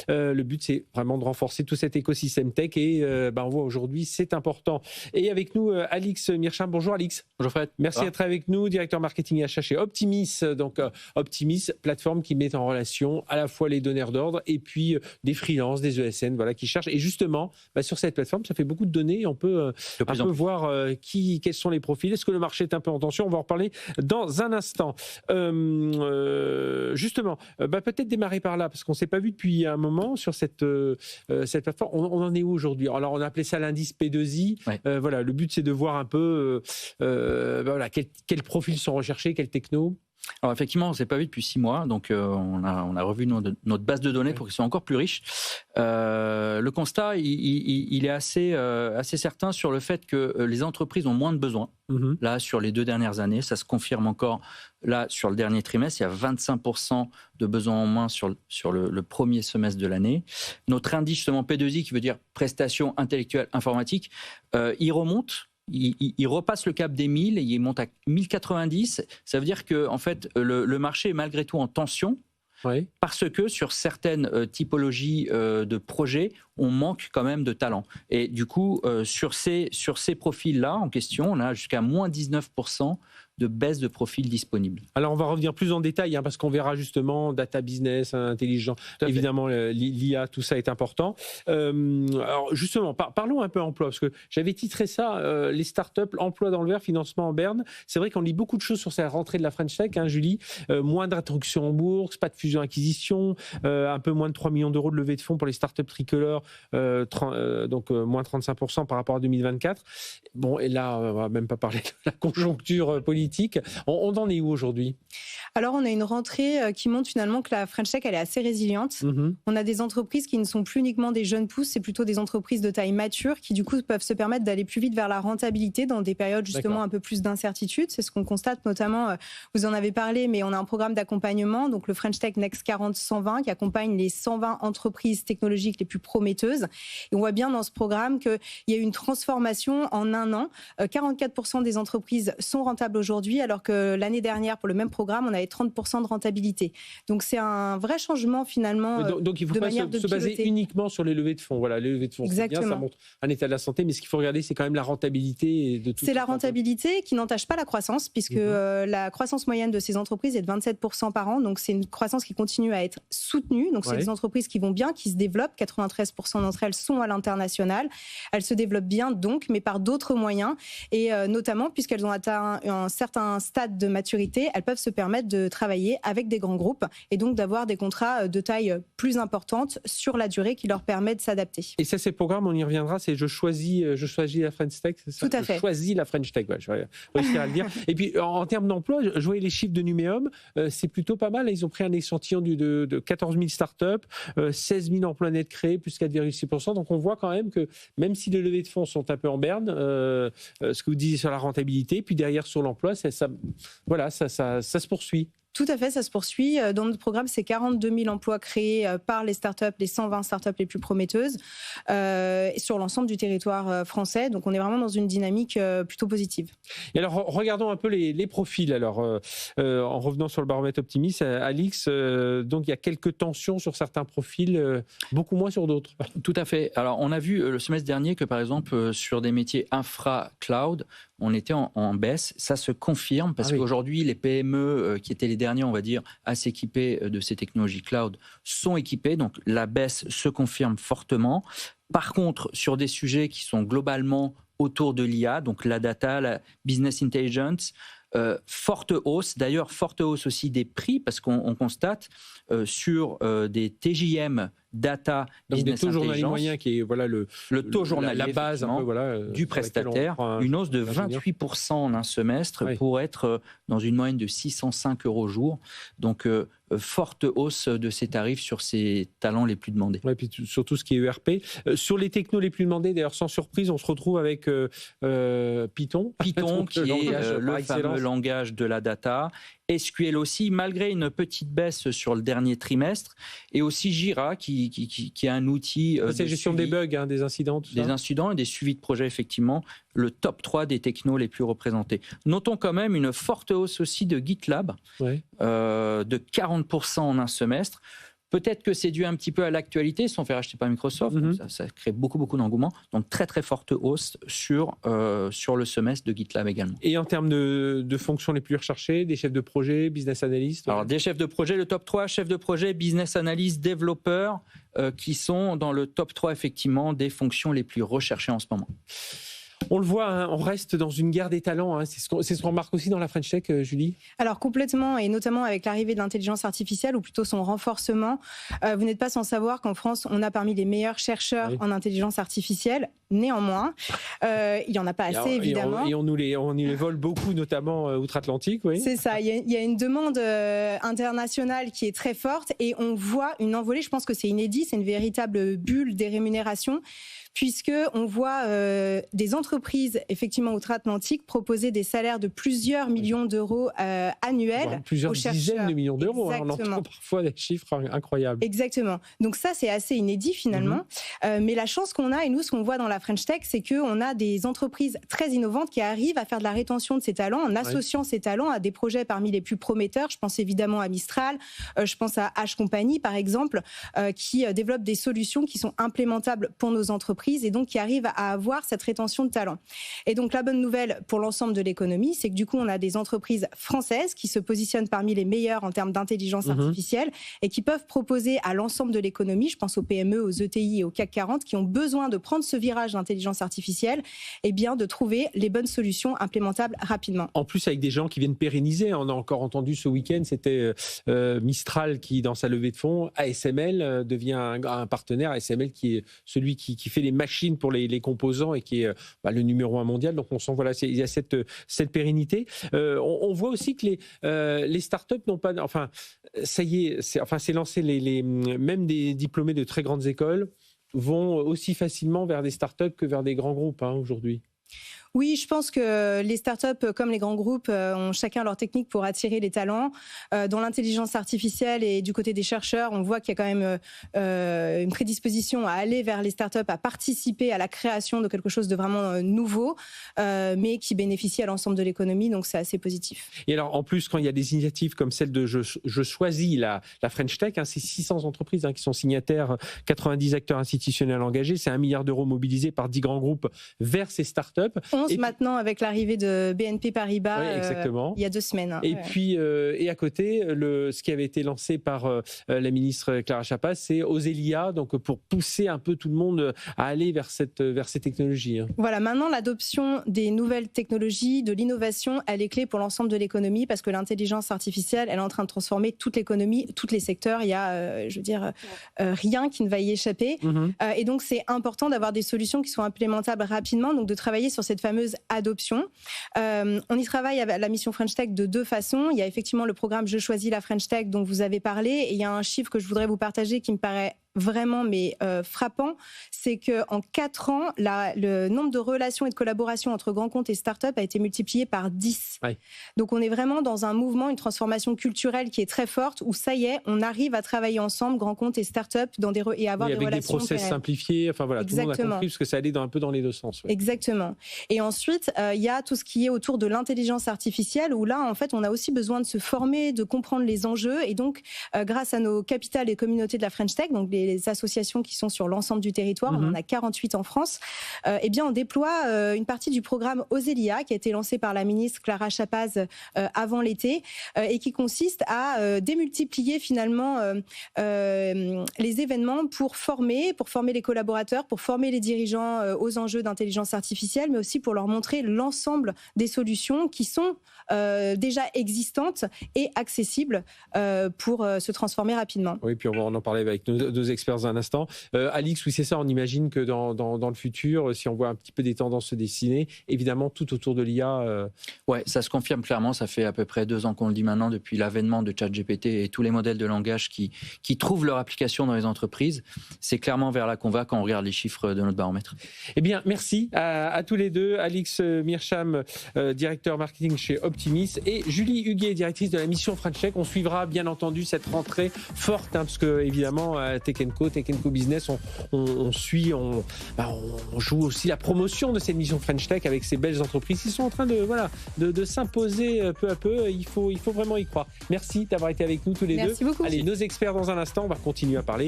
Le but, c'est vraiment de renforcer tout cet écosystème tech et on voit aujourd'hui, c'est important. Et avec nous, Alix Mircham. Bonjour Alix. Bonjour Fred. Merci d'être avec nous, directeur marketing et achat chez Optimis. Donc Optimis, plateforme qui met en relation à la fois les donneurs d'ordre et puis des freelances, des ESN, voilà, qui cherchent. Et justement, sur cette plateforme, ça fait beaucoup de données. On peut voir quels sont les profils. Est-ce que le marché est un peu en tension? On va en reparler dans un instant. Justement, peut-être démarrer par là, parce qu'on ne s'est pas vu depuis un moment sur cette plateforme. On en est où aujourd'hui? Alors, on a appelé ça l'indice P2I. Ouais. Voilà, le but, c'est de voir un peu quels profils sont recherchés, quelles technos. Alors effectivement, on ne s'est pas vu depuis 6 mois, donc on a revu notre base de données pour qu'elle soit encore plus riche. Le constat, il est assez certain sur le fait que les entreprises ont moins de besoins. Là, sur les 2 dernières années, ça se confirme encore. Là, sur le dernier trimestre, il y a 25% de besoins en moins sur le premier semestre de l'année. Notre indice, justement, P2I, qui veut dire prestations intellectuelles informatiques, il remonte. Il repasse le cap des 1000 et il monte à 1090. Ça veut dire que en fait, le marché est malgré tout en tension. Oui. Parce que sur certaines typologies de projets, on manque quand même de talent. Et du coup, sur ces profils-là en question, on a jusqu'à moins 19% de baisse de profils disponibles. Alors, on va revenir plus en détail, parce qu'on verra justement data business, intelligent, évidemment, l'IA, tout ça est important. Alors, justement, parlons un peu emploi, parce que j'avais titré ça, les startups, emploi dans le vert, financement en berne. C'est vrai qu'on lit beaucoup de choses sur cette rentrée de la French Tech, Julie. Moins d'introduction en bourse, pas de fusion-acquisition, un peu moins de 3 millions d'euros de levée de fonds pour les startups tricolores, donc moins 35% par rapport à 2024. Bon, et là, on va même pas parler de la conjoncture politique. On en est où aujourd'hui? Alors, on a une rentrée qui montre finalement que la French Tech, elle est assez résiliente. On a des entreprises qui ne sont plus uniquement des jeunes pousses, c'est plutôt des entreprises de taille mature qui, du coup, peuvent se permettre d'aller plus vite vers la rentabilité dans des périodes, justement, un peu plus d'incertitude. C'est ce qu'on constate, notamment, vous en avez parlé, mais on a un programme d'accompagnement, donc le French Tech Next 40-120, qui accompagne les 120 entreprises technologiques les plus prometteuses. Et on voit bien dans ce programme qu'il y a eu une transformation en un an. 44% des entreprises sont rentables aujourd'hui, alors que l'année dernière, pour le même programme, on avait 30% de rentabilité. Donc, c'est un vrai changement, finalement, donc il ne faut pas se baser uniquement sur les levées de fonds. Voilà, les levées de fonds, c'est bien, ça montre un état de la santé, mais ce qu'il faut regarder, c'est quand même la rentabilité de tout. C'est la rentabilité qui n'entache pas la croissance, puisque la croissance moyenne de ces entreprises est de 27% par an. Donc, c'est une croissance qui continue à être soutenue. Donc, c'est des entreprises qui vont bien, qui se développent. 93% d'entre elles sont à l'international. Elles se développent bien, donc, mais par d'autres moyens. Et notamment, puisqu'elles ont atteint un certain stade de maturité, elles peuvent se permettre de travailler avec des grands groupes et donc d'avoir des contrats de taille plus importante sur la durée qui leur permet de s'adapter. Et ça, c'est le programme, on y reviendra, c'est je choisis la French Tech, c'est ça? Tout à fait. Je choisis la French Tech, je vais réussir à le dire. Et puis, en termes d'emploi, je voyais les chiffres de Numéum, c'est plutôt pas mal. Ils ont pris un échantillon de 14 000 startups, 16 000 emplois nets créés, plus 4,6%. Donc, on voit quand même que même si les levées de fonds sont un peu en berne, ce que vous disiez sur la rentabilité, puis derrière sur l'emploi, ça se poursuit. Tout à fait, ça se poursuit. Dans notre programme, c'est 42 000 emplois créés par les startups, les 120 startups les plus prometteuses, sur l'ensemble du territoire français. Donc, on est vraiment dans une dynamique plutôt positive. Et alors, regardons un peu les profils. Alors, en revenant sur le baromètre Optimis, Alix, donc il y a quelques tensions sur certains profils, beaucoup moins sur d'autres. Tout à fait. Alors, on a vu le semestre dernier que, par exemple, sur des métiers infra-cloud, on était en baisse. Ça se confirme parce qu'aujourd'hui, les PME qui étaient les derniers, on va dire, à s'équiper de ces technologies cloud sont équipés. Donc, la baisse se confirme fortement. Par contre, sur des sujets qui sont globalement autour de l'IA, donc la data, la business intelligence, forte hausse. D'ailleurs, forte hausse aussi des prix parce qu'on constate sur des TJM data, donc des taux journaliers moyens qui est le taux journalier, la base un peu, du prestataire, une hausse de 28% en un semestre pour être dans une moyenne de 605 € jour. Donc forte hausse de ces tarifs sur ces talents les plus demandés. Et puis surtout ce qui est ERP. Sur les technos les plus demandés, d'ailleurs sans surprise, on se retrouve avec Python. Python qui est le fameux langage de la data. SQL aussi, malgré une petite baisse sur le dernier trimestre, et aussi Jira qui est un outil c'est gestion des bugs, des incidents, tout ça. Des incidents et des suivis de projets, effectivement, le top 3 des technos les plus représentés. Notons quand même une forte hausse aussi de GitLab, de 40% en un semestre. Peut-être que c'est dû un petit peu à l'actualité, ils se sont fait racheter par Microsoft, donc ça crée beaucoup d'engouement. Donc très très forte hausse sur le semestre de GitLab également. Et en termes de fonctions les plus recherchées, des chefs de projet, business analyst? Alors des chefs de projet, le top 3, chefs de projet, business analyst, développeurs, qui sont dans le top 3 effectivement des fonctions les plus recherchées en ce moment. On le voit, hein, on reste dans une guerre des talents. Hein. C'est ce qu'on remarque aussi dans la French Tech, Julie. Alors complètement, et notamment avec l'arrivée de l'intelligence artificielle, ou plutôt son renforcement. Vous n'êtes pas sans savoir qu'en France, on a parmi les meilleurs chercheurs en intelligence artificielle. Néanmoins, il n'y en a pas assez, évidemment. Et on nous les vole beaucoup, notamment outre-Atlantique. Oui. C'est ça, il y a une demande internationale qui est très forte, et on voit une envolée, je pense que c'est inédit, c'est une véritable bulle des rémunérations, puisque on voit des entreprises effectivement outre-Atlantique proposer des salaires de plusieurs millions d'euros annuels, plusieurs dizaines de millions d'euros. Hein, on entend parfois des chiffres incroyables. Exactement. Donc ça, c'est assez inédit finalement. Mais la chance qu'on a, et nous, ce qu'on voit dans la French Tech, c'est qu'on a des entreprises très innovantes qui arrivent à faire de la rétention de ces talents en associant ces talents à des projets parmi les plus prometteurs. Je pense évidemment à Mistral, je pense à H Company par exemple, qui développent des solutions qui sont implémentables pour nos entreprises et donc qui arrivent à avoir cette rétention de talents. Et donc la bonne nouvelle pour l'ensemble de l'économie, c'est que du coup on a des entreprises françaises qui se positionnent parmi les meilleures en termes d'intelligence artificielle et qui peuvent proposer à l'ensemble de l'économie, je pense aux PME, aux ETI et au CAC 40, qui ont besoin de prendre ce virage d'intelligence artificielle, et bien de trouver les bonnes solutions implémentables rapidement. En plus avec des gens qui viennent pérenniser, on a encore entendu ce week-end, c'était Mistral qui dans sa levée de fonds, ASML devient un partenaire, ASML qui est celui qui fait les machines pour les composants et qui est le numéro 1 mondial, donc on sent il y a cette pérennité. On voit aussi que les startups n'ont pas, ça y est, c'est lancé, même des diplômés de très grandes écoles vont aussi facilement vers des startups que vers des grands groupes aujourd'hui. Oui, je pense que les startups, comme les grands groupes, ont chacun leur technique pour attirer les talents. Dans l'intelligence artificielle et du côté des chercheurs, on voit qu'il y a quand même une prédisposition à aller vers les startups, à participer à la création de quelque chose de vraiment nouveau, mais qui bénéficie à l'ensemble de l'économie, donc c'est assez positif. Et alors, en plus, quand il y a des initiatives comme celle de Je choisis la French Tech, c'est 600 entreprises qui sont signataires, 90 acteurs institutionnels engagés, c'est 1 milliard d'euros mobilisés par 10 grands groupes vers ces startups. Maintenant avec l'arrivée de BNP Paribas il y a 2 semaines. Et puis et à côté, ce qui avait été lancé par la ministre Clara Chapaz, c'est Oselia, donc pour pousser un peu tout le monde à aller vers ces technologies. Voilà, maintenant l'adoption des nouvelles technologies, de l'innovation, elle est clé pour l'ensemble de l'économie parce que l'intelligence artificielle, elle est en train de transformer toute l'économie, tous les secteurs. Il y a, rien qui ne va y échapper. Et donc c'est important d'avoir des solutions qui sont implémentables rapidement, donc de travailler sur cette fameuse adoption. On y travaille avec la mission French Tech de 2 façons. Il y a effectivement le programme Je choisis la French Tech dont vous avez parlé, et il y a un chiffre que je voudrais vous partager qui me paraît vraiment frappant, c'est qu'en 4 ans, le nombre de relations et de collaborations entre grands comptes et start-up a été multiplié par 10. Ouais. Donc on est vraiment dans un mouvement, une transformation culturelle qui est très forte, où ça y est, on arrive à travailler ensemble, grands comptes et start-up, et à avoir des relations avec des process simplifiés, tout le monde a compris, parce que ça allait un peu dans les 2 sens. Ouais. Exactement. Et ensuite, il y a tout ce qui est autour de l'intelligence artificielle, où là, en fait, on a aussi besoin de se former, de comprendre les enjeux, et donc, grâce à nos capitales et communautés de la French Tech, donc les associations qui sont sur l'ensemble du territoire, on en a 48 en France, eh bien on déploie une partie du programme Oselia qui a été lancé par la ministre Clara Chapaz avant l'été et qui consiste à démultiplier finalement les événements pour former les collaborateurs, pour former les dirigeants aux enjeux d'intelligence artificielle, mais aussi pour leur montrer l'ensemble des solutions qui sont déjà existantes et accessibles pour se transformer rapidement. Oui, puis on va en parler avec nos 2 experts un instant. Alix, oui c'est ça, on imagine que dans le futur, si on voit un petit peu des tendances se dessiner, évidemment tout autour de l'IA... Ouais, ça se confirme clairement, ça fait à peu près 2 ans qu'on le dit maintenant, depuis l'avènement de ChatGPT et tous les modèles de langage qui trouvent leur application dans les entreprises. C'est clairement vers là qu'on va quand on regarde les chiffres de notre baromètre. Eh bien, merci à tous les deux. Alix Mircham, directeur marketing chez Optimis, et Julie Huguet, directrice de la mission French Tech. On suivra bien entendu cette rentrée forte, parce que évidemment, Tech Co Business, on suit, on joue aussi la promotion de cette mission French Tech avec ces belles entreprises qui sont en train de s'imposer peu à peu. Il faut vraiment y croire. Merci d'avoir été avec nous tous les deux. Merci beaucoup. Allez, nos experts dans un instant, on va continuer à parler.